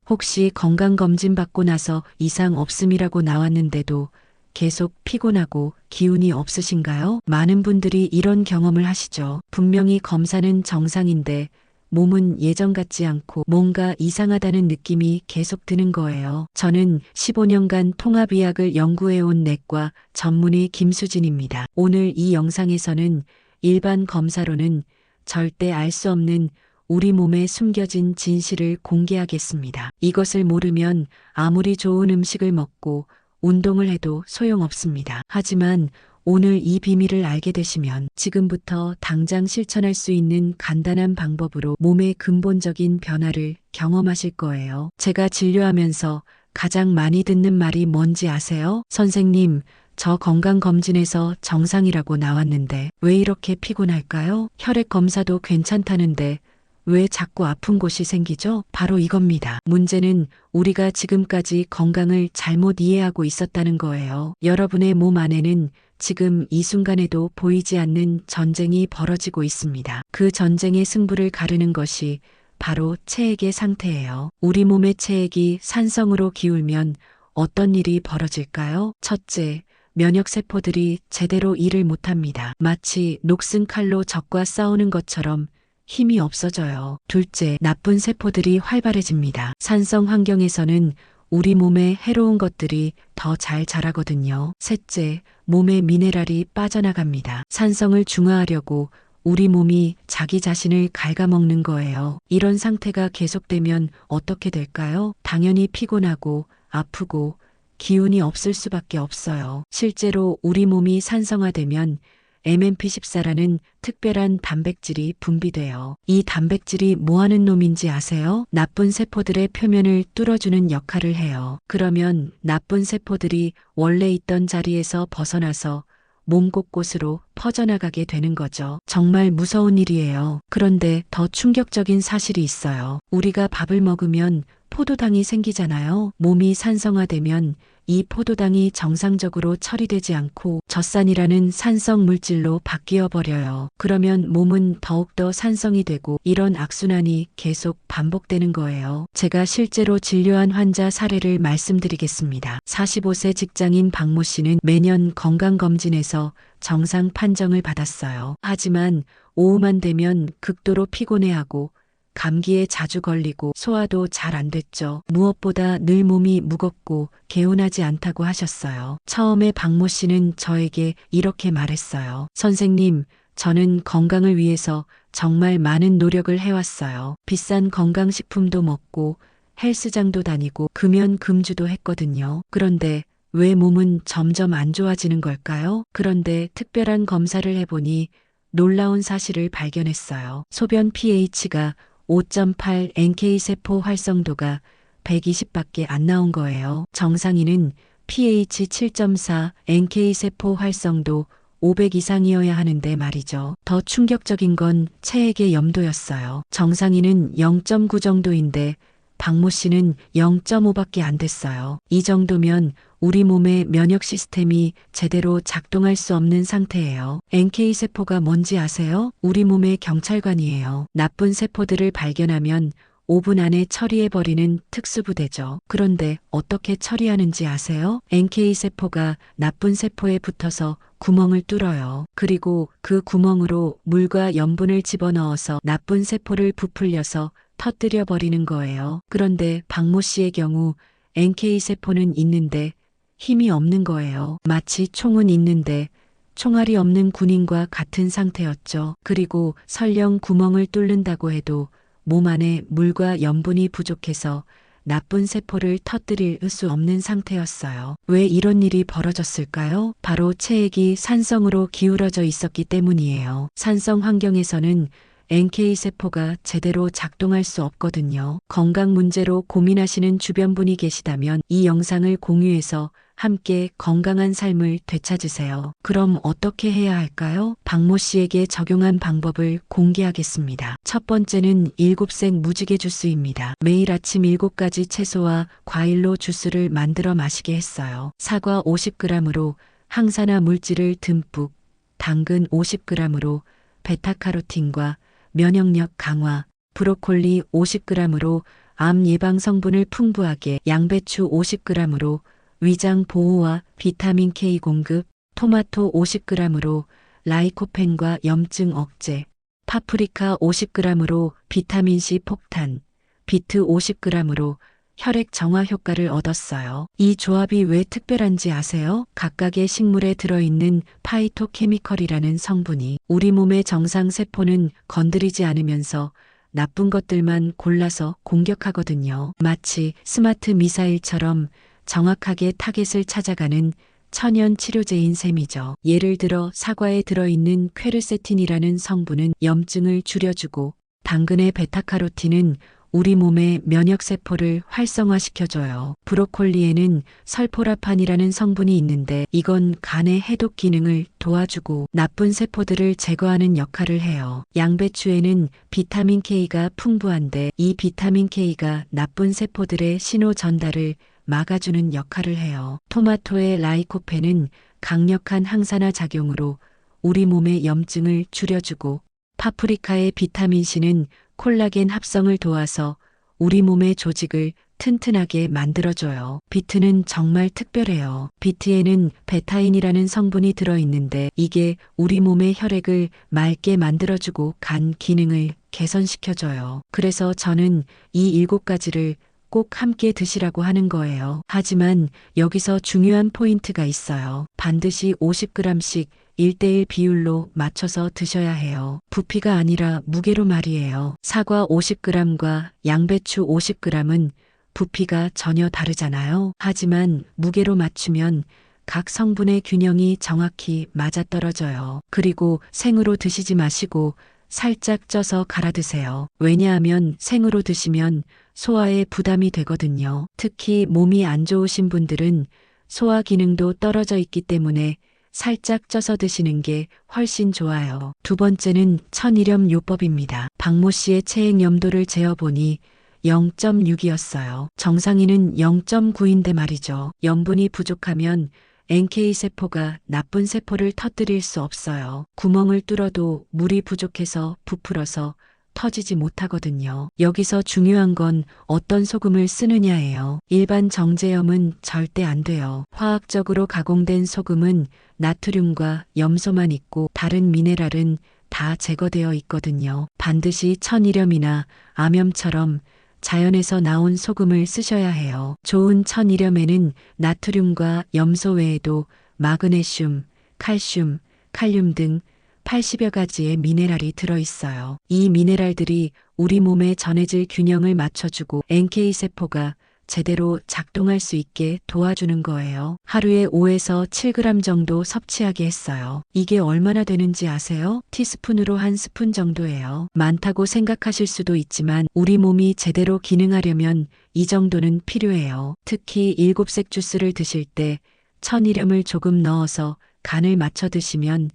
혹시 건강검진 받고 나서 이상 없음이라고 나왔는데도 계속 피곤하고 기운이 없으신가요? 많은 분들이 이런 경험을 하시죠. 분명히 검사는 정상인데 몸은 예전 같지 않고 뭔가 이상하다는 느낌이 계속 드는 거예요. 저는 15년간 통합의학을 연구해온 내과 전문의 김수진입니다. 오늘 이 영상에서는 일반 검사로는 절대 알 수 없는 우리 몸에 숨겨진 진실을 공개하겠습니다. 이것을 모르면 아무리 좋은 음식을 먹고 운동을 해도 소용없습니다. 하지만 오늘 이 비밀을 알게 되시면 지금부터 당장 실천할 수 있는 간단한 방법으로 몸의 근본적인 변화를 경험하실 거예요. 제가 진료하면서 가장 많이 듣는 말이 뭔지 아세요? 선생님, 저 건강검진에서 정상이라고 나왔는데 왜 이렇게 피곤할까요? 혈액 검사도 괜찮다는데 왜 자꾸 아픈 곳이 생기죠? 바로 이겁니다. 문제는 우리가 지금까지 건강을 잘못 이해하고 있었다는 거예요. 여러분의 몸 안에는 지금 이 순간에도 보이지 않는 전쟁이 벌어지고 있습니다. 그 전쟁의 승부를 가르는 것이 바로 체액의 상태예요. 우리 몸의 체액이 산성으로 기울면 어떤 일이 벌어질까요? 첫째, 면역세포들이 제대로 일을 못합니다. 마치 녹슨 칼로 적과 싸우는 것처럼 힘이 없어져요. 둘째, 나쁜 세포들이 활발해집니다. 산성 환경에서는 우리 몸에 해로운 것들이 더 잘 자라거든요. 셋째, 몸의 미네랄이 빠져나갑니다. 산성을 중화하려고 우리 몸이 자기 자신을 갉아먹는 거예요. 이런 상태가 계속되면 어떻게 될까요? 당연히 피곤하고 아프고 기운이 없을 수밖에 없어요. 실제로 우리 몸이 산성화되면 MMP14라는 특별한 단백질이 분비돼요. 이 단백질이 뭐 하는 놈인지 아세요? 나쁜 세포들의 표면을 뚫어주는 역할을 해요. 그러면 나쁜 세포들이 원래 있던 자리에서 벗어나서 몸 곳곳으로 퍼져나가게 되는 거죠. 정말 무서운 일이에요. 그런데 더 충격적인 사실이 있어요. 우리가 밥을 먹으면 포도당이 생기잖아요. 몸이 산성화되면 이 포도당이 정상적으로 처리되지 않고 젖산이라는 산성 물질로 바뀌어 버려요. 그러면 몸은 더욱더 산성이 되고 이런 악순환이 계속 반복되는 거예요. 제가 실제로 진료한 환자 사례를 말씀드리겠습니다. 45세 직장인 박모 씨는 매년 건강검진에서 정상 판정을 받았어요. 하지만 오후만 되면 극도로 피곤해하고 감기에 자주 걸리고 소화도 잘 안 됐죠. 무엇보다 늘 몸이 무겁고 개운하지 않다고 하셨어요. 처음에 박모 씨는 저에게 이렇게 말했어요. 선생님, 저는 건강을 위해서 정말 많은 노력을 해왔어요. 비싼 건강식품도 먹고 헬스장도 다니고 금연금주도 했거든요. 그런데 왜 몸은 점점 안 좋아지는 걸까요? 그런데 특별한 검사를 해보니 놀라운 사실을 발견했어요. 소변 pH가 5.8 NK세포 활성도가 120밖에 안 나온 거예요. 정상인은 pH 7.4 NK세포 활성도 500 이상이어야 하는데 말이죠. 더 충격적인 건 체액의 염도였어요. 정상인은 0.9 정도인데 박모 씨는 0.5밖에 안 됐어요. 이 정도면 우리 몸의 면역 시스템이 제대로 작동할 수 없는 상태예요. NK세포가 뭔지 아세요? 우리 몸의 경찰관이에요. 나쁜 세포들을 발견하면 5분 안에 처리해버리는 특수부대죠. 그런데 어떻게 처리하는지 아세요? NK세포가 나쁜 세포에 붙어서 구멍을 뚫어요. 그리고 그 구멍으로 물과 염분을 집어넣어서 나쁜 세포를 부풀려서 터뜨려 버리는 거예요. 그런데 박모 씨의 경우 NK세포는 있는데 힘이 없는 거예요. 마치 총은 있는데 총알이 없는 군인과 같은 상태였죠. 그리고 설령 구멍을 뚫는다고 해도 몸 안에 물과 염분이 부족해서 나쁜 세포를 터뜨릴 수 없는 상태였어요. 왜 이런 일이 벌어졌을까요? 바로 체액이 산성으로 기울어져 있었기 때문이에요. 산성 환경에서는 NK세포가 제대로 작동할 수 없거든요. 건강 문제로 고민하시는 주변 분이 계시다면 이 영상을 공유해서 함께 건강한 삶을 되찾으세요. 그럼 어떻게 해야 할까요? 박모 씨에게 적용한 방법을 공개하겠습니다. 첫 번째는 7색 무지개 주스입니다. 매일 아침 7가지 채소와 과일로 주스를 만들어 마시게 했어요. 사과 50g으로 항산화 물질을 듬뿍, 당근 50g으로 베타카로틴과 면역력 강화, 브로콜리 50g으로 암 예방 성분을 풍부하게 양배추 50g으로 위장 보호와 비타민 K 공급, 토마토 50g으로 라이코펜과 염증 억제, 파프리카 50g으로 비타민 C 폭탄, 비트 50g으로 혈액 정화 효과를 얻었어요. 이 조합이 왜 특별한지 아세요? 각각의 식물에 들어있는 파이토케미컬이라는 성분이 우리 몸의 정상 세포는 건드리지 않으면서 나쁜 것들만 골라서 공격하거든요. 마치 스마트 미사일처럼 정확하게 타겟을 찾아가는 천연 치료제인 셈이죠. 예를 들어 사과에 들어있는 퀘르세틴이라는 성분은 염증을 줄여주고 당근의 베타카로틴은 우리 몸의 면역세포를 활성화시켜줘요. 브로콜리에는 설포라판이라는 성분이 있는데 이건 간의 해독 기능을 도와주고 나쁜 세포들을 제거하는 역할을 해요. 양배추에는 비타민 K가 풍부한데 이 비타민 K가 나쁜 세포들의 신호 전달을 막아주는 역할을 해요. 토마토의 라이코펜은 강력한 항산화 작용으로 우리 몸의 염증을 줄여주고 파프리카의 비타민C는 콜라겐 합성을 도와서 우리 몸의 조직을 튼튼하게 만들어줘요. 비트는 정말 특별해요. 비트에는 베타인이라는 성분이 들어있는데 이게 우리 몸의 혈액을 맑게 만들어주고 간 기능을 개선시켜줘요. 그래서 저는 이 7가지를 꼭 함께 드시라고 하는 거예요. 하지만 여기서 중요한 포인트가 있어요. 반드시 50g씩 1:1 비율로 맞춰서 드셔야 해요. 부피가 아니라 무게로 말이에요. 사과 50g과 양배추 50g은 부피가 전혀 다르잖아요. 하지만 무게로 맞추면 각 성분의 균형이 정확히 맞아떨어져요. 그리고 생으로 드시지 마시고 살짝 쪄서 갈아 드세요. 왜냐하면 생으로 드시면 소화에 부담이 되거든요. 특히 몸이 안 좋으신 분들은 소화 기능도 떨어져 있기 때문에 살짝 쪄서 드시는 게 훨씬 좋아요. 두 번째는 천일염 요법입니다. 박모 씨의 체액 염도를 재어보니 0.6이었어요. 정상인은 0.9인데 말이죠. 염분이 부족하면 NK세포가 나쁜 세포를 터뜨릴 수 없어요. 구멍을 뚫어도 물이 부족해서 부풀어서 터지지 못하거든요. 여기서 중요한 건 어떤 소금을 쓰느냐예요. 일반 정제염은 절대 안 돼요. 화학적으로 가공된 소금은 나트륨과 염소만 있고 다른 미네랄은 다 제거되어 있거든요. 반드시 천일염이나 암염처럼 자연에서 나온 소금을 쓰셔야 해요. 좋은 천일염에는 나트륨과 염소 외에도 마그네슘, 칼슘, 칼륨 등 80여 가지의 미네랄이 들어있어요. 이 미네랄들이 우리 몸의 전해질 균형을 맞춰주고 NK세포가 제대로 작동할 수 있게 도와주는 거예요. 하루에 5에서 7g 정도 섭취하게 했어요. 이게 얼마나 되는지 아세요? 티스푼으로 한 스푼 정도예요. 많다고 생각하실 수도 있지만 우리 몸이 제대로 기능하려면 이 정도는 필요해요. 특히 7색 주스를 드실 때 천일염을 조금 넣어서 간을 맞춰 드시면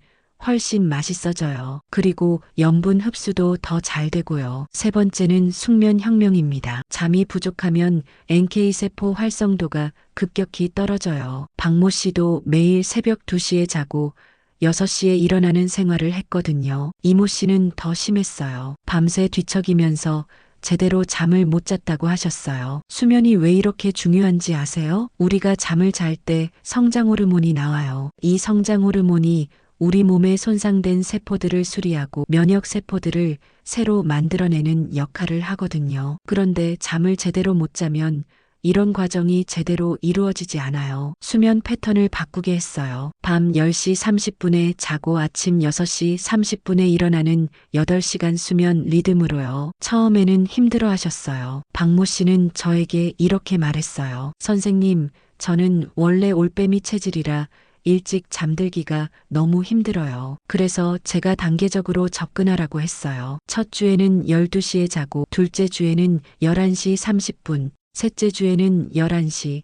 훨씬 맛있어져요. 그리고 염분 흡수도 더 잘 되고요. 세 번째는 숙면 혁명입니다. 잠이 부족하면 NK세포 활성도가 급격히 떨어져요. 박모 씨도 매일 새벽 2시에 자고 6시에 일어나는 생활을 했거든요. 이모 씨는 더 심했어요. 밤새 뒤척이면서 제대로 잠을 못 잤다고 하셨어요. 수면이 왜 이렇게 중요한지 아세요? 우리가 잠을 잘 때 성장 호르몬이 나와요. 이 성장 호르몬이 우리 몸의 손상된 세포들을 수리하고 면역 세포들을 새로 만들어내는 역할을 하거든요. 그런데 잠을 제대로 못 자면 이런 과정이 제대로 이루어지지 않아요. 수면 패턴을 바꾸게 했어요. 밤 10시 30분에 자고 아침 6시 30분에 일어나는 8시간 수면 리듬으로요. 처음에는 힘들어 하셨어요. 박모 씨는 저에게 이렇게 말했어요. 선생님, 저는 원래 올빼미 체질이라 일찍 잠들기가 너무 힘들어요. 그래서 제가 단계적으로 접근하라고 했어요. 첫 주에는 12시에 자고 둘째 주에는 11시 30분, 셋째 주에는 11시,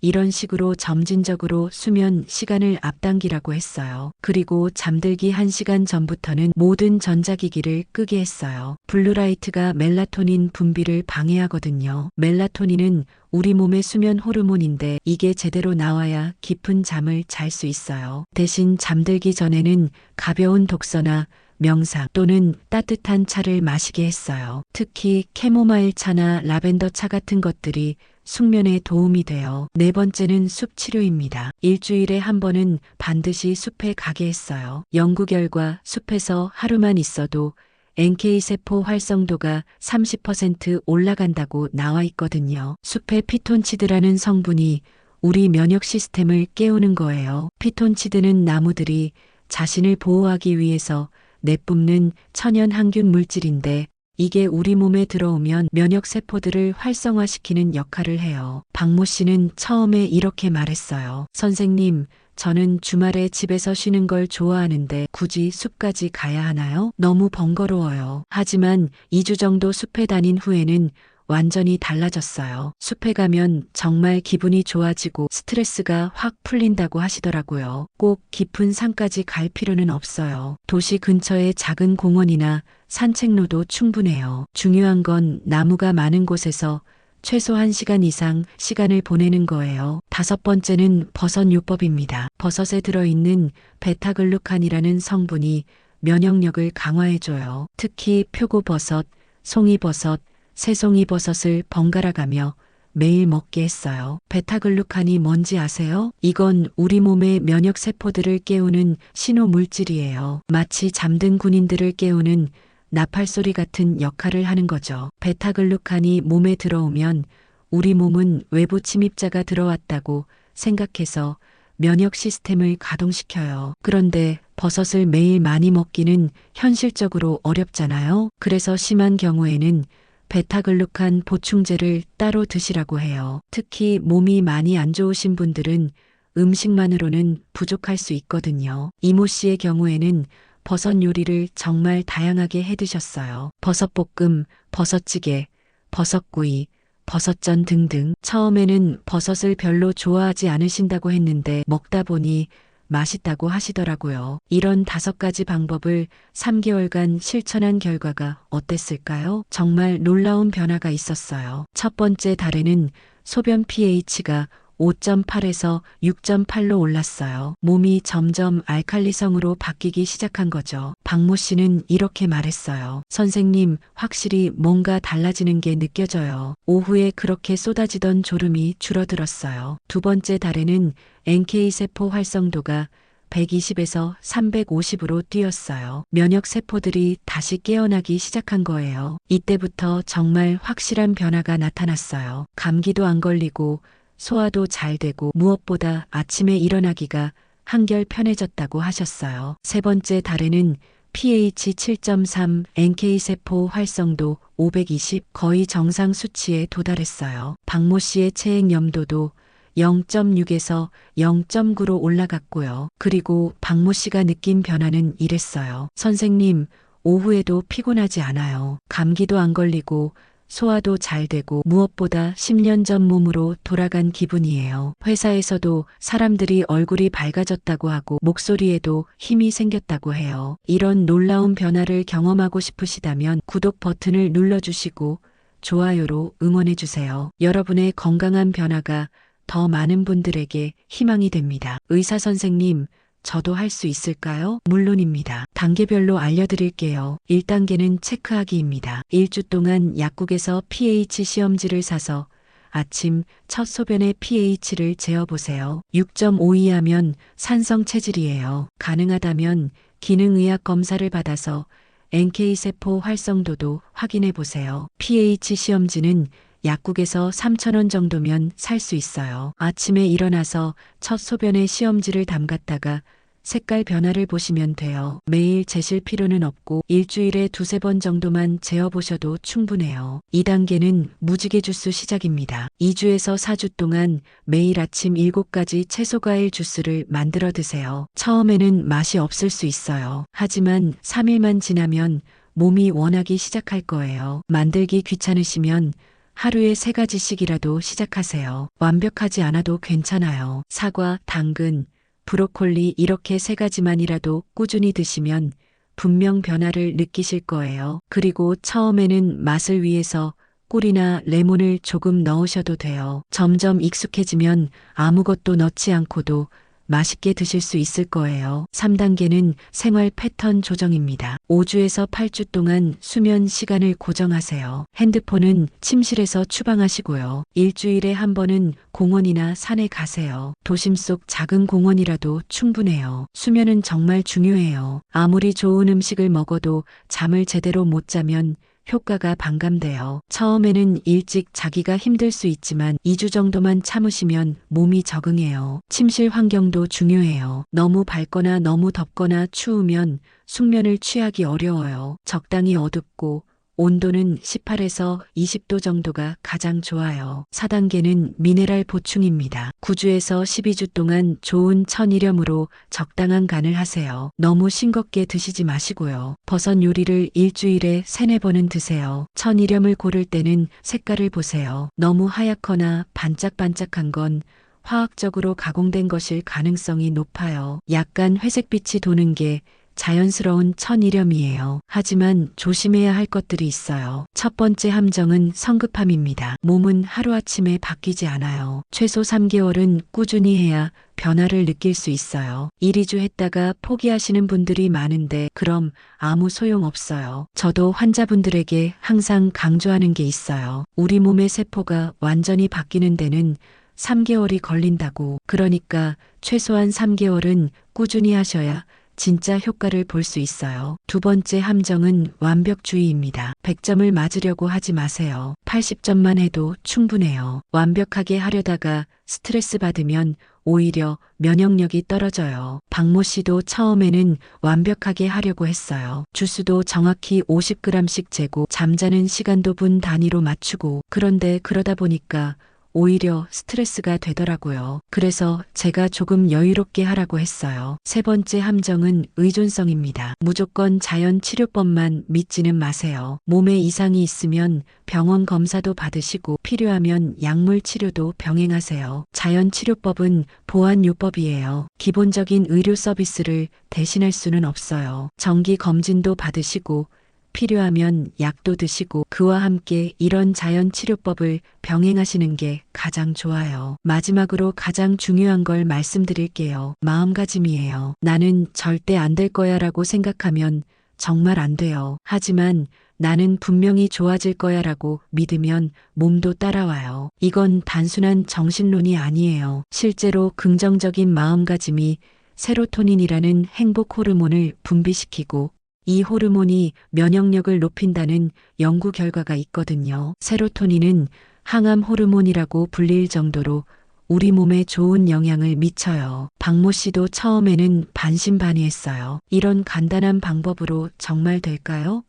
이런 식으로 점진적으로 수면 시간을 앞당기라고 했어요. 그리고 잠들기 1시간 전부터는 모든 전자기기를 끄게 했어요. 블루라이트가 멜라토닌 분비를 방해하거든요. 멜라토닌은 우리 몸의 수면 호르몬인데 이게 제대로 나와야 깊은 잠을 잘 수 있어요. 대신 잠들기 전에는 가벼운 독서나 명상 또는 따뜻한 차를 마시게 했어요. 특히 캐모마일 차나 라벤더 차 같은 것들이 숙면에 도움이 돼요. 네 번째는 숲 치료입니다. 일주일에 한 번은 반드시 숲에 가게 했어요. 연구 결과 숲에서 하루만 있어도 NK세포 활성도가 30% 올라간다고 나와 있거든요. 숲의 피톤치드라는 성분이 우리 면역 시스템을 깨우는 거예요. 피톤치드는 나무들이 자신을 보호하기 위해서 내뿜는 천연 항균 물질인데 이게 우리 몸에 들어오면 면역 세포들을 활성화시키는 역할을 해요. 박모 씨는 처음에 이렇게 말했어요. 선생님, 저는 주말에 집에서 쉬는 걸 좋아하는데 굳이 숲까지 가야 하나요? 너무 번거로워요. 하지만 2주 정도 숲에 다닌 후에는 완전히 달라졌어요. 숲에 가면 정말 기분이 좋아지고 스트레스가 확 풀린다고 하시더라고요. 꼭 깊은 산까지 갈 필요는 없어요. 도시 근처의 작은 공원이나 산책로도 충분해요. 중요한 건 나무가 많은 곳에서 최소 1시간 이상 시간을 보내는 거예요. 다섯 번째는 버섯요법입니다. 버섯에 들어있는 베타글루칸이라는 성분이 면역력을 강화해줘요. 특히 표고버섯, 송이버섯, 새송이버섯을 번갈아 가며 매일 먹게 했어요. 베타글루칸이 뭔지 아세요? 이건 우리 몸의 면역 세포들을 깨우는 신호 물질이에요. 마치 잠든 군인들을 깨우는 나팔소리 같은 역할을 하는 거죠. 베타글루칸이 몸에 들어오면 우리 몸은 외부 침입자가 들어왔다고 생각해서 면역 시스템을 가동시켜요. 그런데 버섯을 매일 많이 먹기는 현실적으로 어렵잖아요. 그래서 심한 경우에는 베타글루칸 보충제를 따로 드시라고 해요. 특히 몸이 많이 안 좋으신 분들은 음식만으로는 부족할 수 있거든요. 이모 씨의 경우에는 버섯 요리를 정말 다양하게 해 드셨어요. 버섯볶음, 버섯찌개, 버섯구이, 버섯전 등등. 처음에는 버섯을 별로 좋아하지 않으신다고 했는데 먹다 보니 맛있다고 하시더라고요. 이런 5가지 방법을 3개월간 실천한 결과가 어땠을까요? 정말 놀라운 변화가 있었어요. 첫 번째 달에는 소변 pH가 5.8에서 6.8로 올랐어요. 몸이 점점 알칼리성으로 바뀌기 시작한 거죠. 박모 씨는 이렇게 말했어요. 선생님, 확실히 뭔가 달라지는 게 느껴져요. 오후에 그렇게 쏟아지던 졸음이 줄어들었어요. 두 번째 달에는 NK세포 활성도가 120에서 350으로 뛰었어요. 면역 세포들이 다시 깨어나기 시작한 거예요. 이때부터 정말 확실한 변화가 나타났어요. 감기도 안 걸리고 소화도 잘 되고 무엇보다 아침에 일어나기가 한결 편해졌다고 하셨어요. 세 번째 달에는 pH 7.3, NK세포 활성도 520 거의 정상 수치에 도달했어요. 박모 씨의 체액 염도도 0.6에서 0.9로 올라갔고요. 그리고 박모 씨가 느낀 변화는 이랬어요. 선생님, 오후에도 피곤하지 않아요. 감기도 안 걸리고 소화도 잘 되고 무엇보다 10년 전 몸으로 돌아간 기분이에요. 회사에서도 사람들이 얼굴이 밝아졌다고 하고 목소리에도 힘이 생겼다고 해요. 이런 놀라운 변화를 경험하고 싶으시다면 구독 버튼을 눌러주시고 좋아요로 응원해주세요. 여러분의 건강한 변화가 더 많은 분들에게 희망이 됩니다. 의사 선생님, 저도 할 수 있을까요? 물론입니다. 단계별로 알려드릴게요. 1단계는 체크하기입니다. 1주 동안 약국에서 pH 시험지를 사서 아침 첫 소변의 pH를 재어보세요. 6.5 이하면 산성 체질이에요. 가능하다면 기능의학 검사를 받아서 NK세포 활성도도 확인해 보세요. pH 시험지는 약국에서 3,000원 정도면 살 수 있어요. 아침에 일어나서 첫 소변에 시험지를 담갔다가 색깔 변화를 보시면 돼요. 매일 재실 필요는 없고 일주일에 2~3번 정도만 재어보셔도 충분해요. 2단계는 무지개 주스 시작입니다. 2주에서 4주 동안 매일 아침 7가지 채소과일 주스를 만들어 드세요. 처음에는 맛이 없을 수 있어요. 하지만 3일만 지나면 몸이 원하기 시작할 거예요. 만들기 귀찮으시면 하루에 3가지씩이라도 시작하세요. 완벽하지 않아도 괜찮아요. 사과, 당근, 브로콜리 이렇게 3가지만이라도 꾸준히 드시면 분명 변화를 느끼실 거예요. 그리고 처음에는 맛을 위해서 꿀이나 레몬을 조금 넣으셔도 돼요. 점점 익숙해지면 아무것도 넣지 않고도 맛있게 드실 수 있을 거예요. 3단계는 생활 패턴 조정입니다. 5주에서 8주 동안 수면 시간을 고정하세요. 핸드폰은 침실에서 추방하시고요. 일주일에 한 번은 공원이나 산에 가세요. 도심 속 작은 공원이라도 충분해요. 수면은 정말 중요해요. 아무리 좋은 음식을 먹어도 잠을 제대로 못 자면 효과가 반감돼요. 처음에는 일찍 자기가 힘들 수 있지만 2주 정도만 참으시면 몸이 적응해요. 침실 환경도 중요해요. 너무 밝거나 너무 덥거나 추우면 숙면을 취하기 어려워요. 적당히 어둡고 온도는 18에서 20도 정도가 가장 좋아요. 4단계는 미네랄 보충입니다. 9주에서 12주 동안 좋은 천일염으로 적당한 간을 하세요. 너무 싱겁게 드시지 마시고요. 버섯 요리를 일주일에 3-4번은 드세요. 천일염을 고를 때는 색깔을 보세요. 너무 하얗거나 반짝반짝한 건 화학적으로 가공된 것일 가능성이 높아요. 약간 회색빛이 도는 게 자연스러운 천일염이에요. 하지만 조심해야 할 것들이 있어요. 첫 번째 함정은 성급함입니다. 몸은 하루아침에 바뀌지 않아요. 최소 3개월은 꾸준히 해야 변화를 느낄 수 있어요. 1, 2주 했다가 포기하시는 분들이 많은데 그럼 아무 소용 없어요. 저도 환자분들에게 항상 강조하는 게 있어요. 우리 몸의 세포가 완전히 바뀌는 데는 3개월이 걸린다고. 그러니까 최소한 3개월은 꾸준히 하셔야 진짜 효과를 볼 수 있어요. 두 번째 함정은 완벽주의입니다. 100점을 맞으려고 하지 마세요. 80점만 해도 충분해요. 완벽하게 하려다가 스트레스 받으면 오히려 면역력이 떨어져요. 박모 씨도 처음에는 완벽하게 하려고 했어요. 주스도 정확히 50g씩 재고 잠자는 시간도 분 단위로 맞추고 그런데 그러다 보니까 오히려 스트레스가 되더라고요. 그래서 제가 조금 여유롭게 하라고 했어요. 세 번째 함정은 의존성입니다. 무조건 자연 치료법만 믿지는 마세요. 몸에 이상이 있으면 병원 검사도 받으시고 필요하면 약물 치료도 병행하세요. 자연 치료법은 보안요법이에요. 기본적인 의료 서비스를 대신할 수는 없어요. 정기 검진도 받으시고 필요하면 약도 드시고 그와 함께 이런 자연 치료법을 병행하시는 게 가장 좋아요. 마지막으로 가장 중요한 걸 말씀드릴게요. 마음가짐이에요. 나는 절대 안 될 거야 라고 생각하면 정말 안 돼요. 하지만 나는 분명히 좋아질 거야 라고 믿으면 몸도 따라와요. 이건 단순한 정신론이 아니에요. 실제로 긍정적인 마음가짐이 세로토닌이라는 행복 호르몬을 분비시키고 이 호르몬이 면역력을 높인다는 연구 결과가 있거든요. 세로토닌은 항암 호르몬이라고 불릴 정도로 우리 몸에 좋은 영향을 미쳐요. 박모 씨도 처음에는 반신반의했어요. 이런 간단한 방법으로 정말 될까요?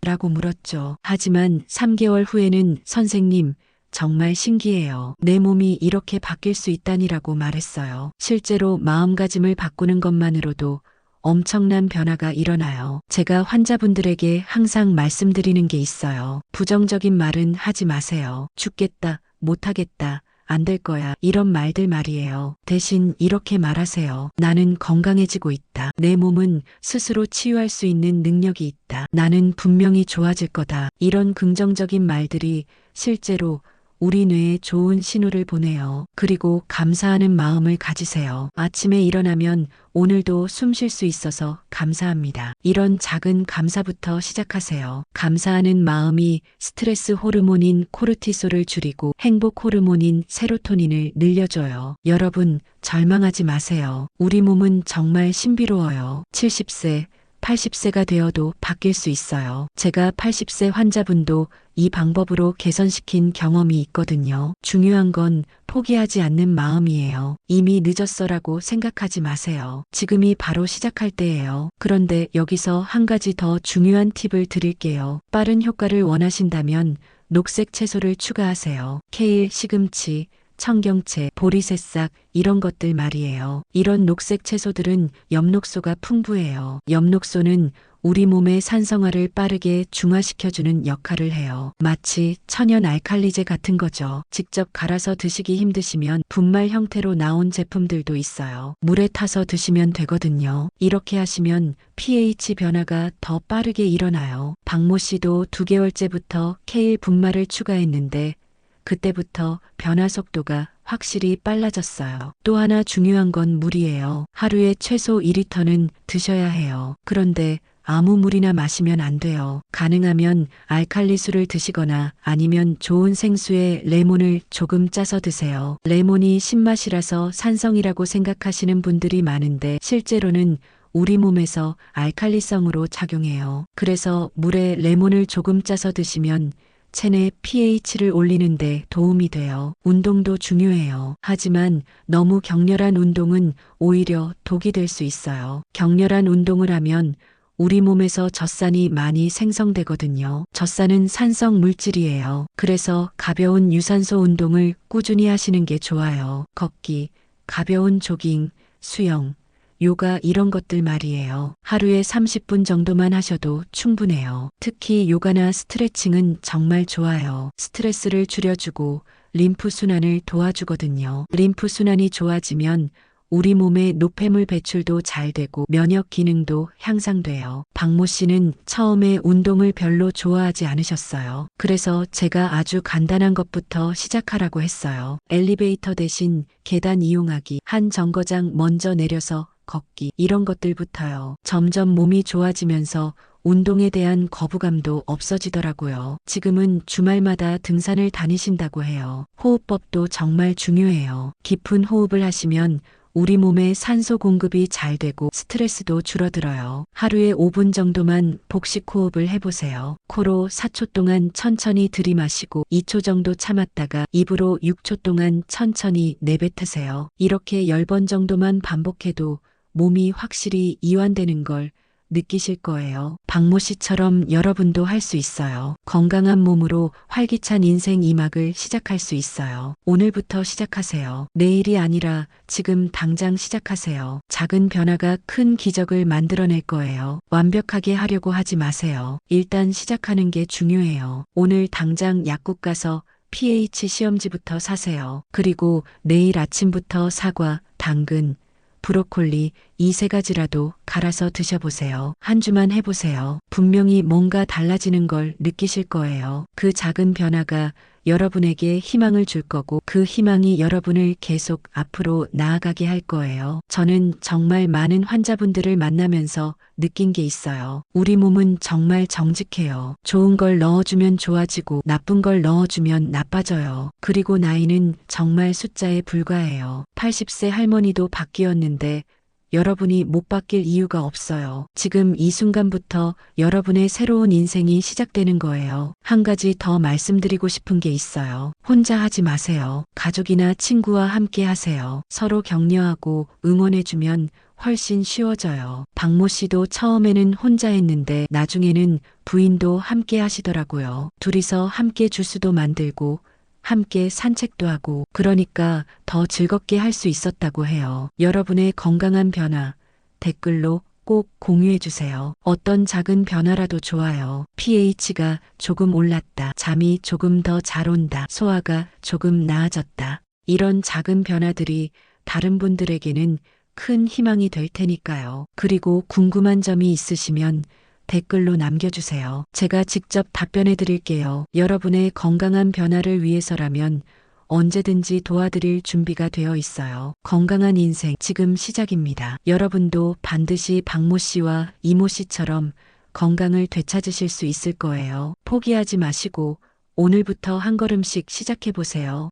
라고 물었죠. 하지만 3개월 후에는 선생님, 정말 신기해요. 내 몸이 이렇게 바뀔 수 있다니라고 말했어요. 실제로 마음가짐을 바꾸는 것만으로도 엄청난 변화가 일어나요. 제가 환자분들에게 항상 말씀드리는 게 있어요. 부정적인 말은 하지 마세요. 죽겠다, 못하겠다, 안 될 거야. 이런 말들 말이에요. 대신 이렇게 말하세요. 나는 건강해지고 있다. 내 몸은 스스로 치유할 수 있는 능력이 있다. 나는 분명히 좋아질 거다. 이런 긍정적인 말들이 실제로 우리 뇌에 좋은 신호를 보내요. 그리고 감사하는 마음을 가지세요. 아침에 일어나면 오늘도 숨 쉴 수 있어서 감사합니다. 이런 작은 감사부터 시작하세요. 감사하는 마음이 스트레스 호르몬인 코르티솔을 줄이고 행복 호르몬인 세로토닌을 늘려줘요. 여러분, 절망하지 마세요. 우리 몸은 정말 신비로워요. 70세, 80세가 되어도 바뀔 수 있어요. 제가 80세 환자분도 이 방법으로 개선시킨 경험이 있거든요. 중요한 건 포기하지 않는 마음이에요. 이미 늦었어라고 생각하지 마세요. 지금이 바로 시작할 때예요. 그런데 여기서 한 가지 더 중요한 팁을 드릴게요. 빠른 효과를 원하신다면 녹색 채소를 추가하세요. 케일, 시금치, 청경채, 보리새싹 이런 것들 말이에요. 이런 녹색 채소들은 엽록소가 풍부해요. 엽록소는 우리 몸의 산성화를 빠르게 중화시켜주는 역할을 해요. 마치 천연 알칼리제 같은 거죠. 직접 갈아서 드시기 힘드시면 분말 형태로 나온 제품들도 있어요. 물에 타서 드시면 되거든요. 이렇게 하시면 pH 변화가 더 빠르게 일어나요. 박모 씨도 2개월째부터 케일 분말을 추가했는데 그때부터 변화 속도가 확실히 빨라졌어요. 또 하나 중요한 건 물이에요. 하루에 최소 2리터는 드셔야 해요. 그런데 아무 물이나 마시면 안 돼요. 가능하면 알칼리수를 드시거나 아니면 좋은 생수에 레몬을 조금 짜서 드세요. 레몬이 신맛이라서 산성이라고 생각하시는 분들이 많은데 실제로는 우리 몸에서 알칼리성으로 작용해요. 그래서 물에 레몬을 조금 짜서 드시면 체내 pH를 올리는데 도움이 돼요. 운동도 중요해요. 하지만 너무 격렬한 운동은 오히려 독이 될 수 있어요. 격렬한 운동을 하면 우리 몸에서 젖산이 많이 생성되거든요. 젖산은 산성 물질이에요. 그래서 가벼운 유산소 운동을 꾸준히 하시는 게 좋아요. 걷기, 가벼운 조깅, 수영, 요가 이런 것들 말이에요. 하루에 30분 정도만 하셔도 충분해요. 특히 요가나 스트레칭은 정말 좋아요. 스트레스를 줄여주고 림프 순환을 도와주거든요. 림프 순환이 좋아지면 우리 몸의 노폐물 배출도 잘 되고 면역 기능도 향상돼요. 박모 씨는 처음에 운동을 별로 좋아하지 않으셨어요. 그래서 제가 아주 간단한 것부터 시작하라고 했어요. 엘리베이터 대신 계단 이용하기, 한 정거장 먼저 내려서 걷기, 이런 것들부터요. 점점 몸이 좋아지면서 운동에 대한 거부감도 없어지더라고요. 지금은 주말마다 등산을 다니신다고 해요. 호흡법도 정말 중요해요. 깊은 호흡을 하시면 우리 몸에 산소 공급이 잘 되고 스트레스도 줄어들어요. 하루에 5분 정도만 복식 호흡을 해보세요. 코로 4초 동안 천천히 들이마시고 2초 정도 참았다가 입으로 6초 동안 천천히 내뱉으세요. 이렇게 10번 정도만 반복해도 몸이 확실히 이완되는 걸 느끼실 거예요. 박모 씨처럼 여러분도 할 수 있어요. 건강한 몸으로 활기찬 인생 2막을 시작할 수 있어요. 오늘부터 시작하세요. 내일이 아니라 지금 당장 시작하세요. 작은 변화가 큰 기적을 만들어낼 거예요. 완벽하게 하려고 하지 마세요. 일단 시작하는 게 중요해요. 오늘 당장 약국 가서 pH 시험지부터 사세요. 그리고 내일 아침부터 사과, 당근, 브로콜리 이 3가지라도 갈아서 드셔보세요. 한 주만 해보세요. 분명히 뭔가 달라지는 걸 느끼실 거예요. 그 작은 변화가 여러분에게 희망을 줄 거고 그 희망이 여러분을 계속 앞으로 나아가게 할 거예요. 저는 정말 많은 환자분들을 만나면서 느낀 게 있어요. 우리 몸은 정말 정직해요. 좋은 걸 넣어주면 좋아지고 나쁜 걸 넣어주면 나빠져요. 그리고 나이는 정말 숫자에 불과해요. 80세 할머니도 바뀌었는데 여러분이 못 바뀔 이유가 없어요. 지금 이 순간부터 여러분의 새로운 인생이 시작되는 거예요. 한 가지 더 말씀드리고 싶은 게 있어요. 혼자 하지 마세요. 가족이나 친구와 함께 하세요. 서로 격려하고 응원해주면 훨씬 쉬워져요. 박모 씨도 처음에는 혼자 했는데 나중에는 부인도 함께 하시더라고요. 둘이서 함께 주스도 만들고 함께 산책도 하고 그러니까 더 즐겁게 할 수 있었다고 해요. 여러분의 건강한 변화 댓글로 꼭 공유해 주세요. 어떤 작은 변화라도 좋아요. pH가 조금 올랐다. 잠이 조금 더 잘 온다. 소화가 조금 나아졌다. 이런 작은 변화들이 다른 분들에게는 큰 희망이 될 테니까요. 그리고 궁금한 점이 있으시면 댓글로 남겨주세요. 제가 직접 답변해 드릴게요. 여러분의 건강한 변화를 위해서라면 언제든지 도와드릴 준비가 되어 있어요. 건강한 인생 지금 시작입니다. 여러분도 반드시 박모 씨와 이모 씨처럼 건강을 되찾으실 수 있을 거예요. 포기하지 마시고 오늘부터 한 걸음씩 시작해 보세요.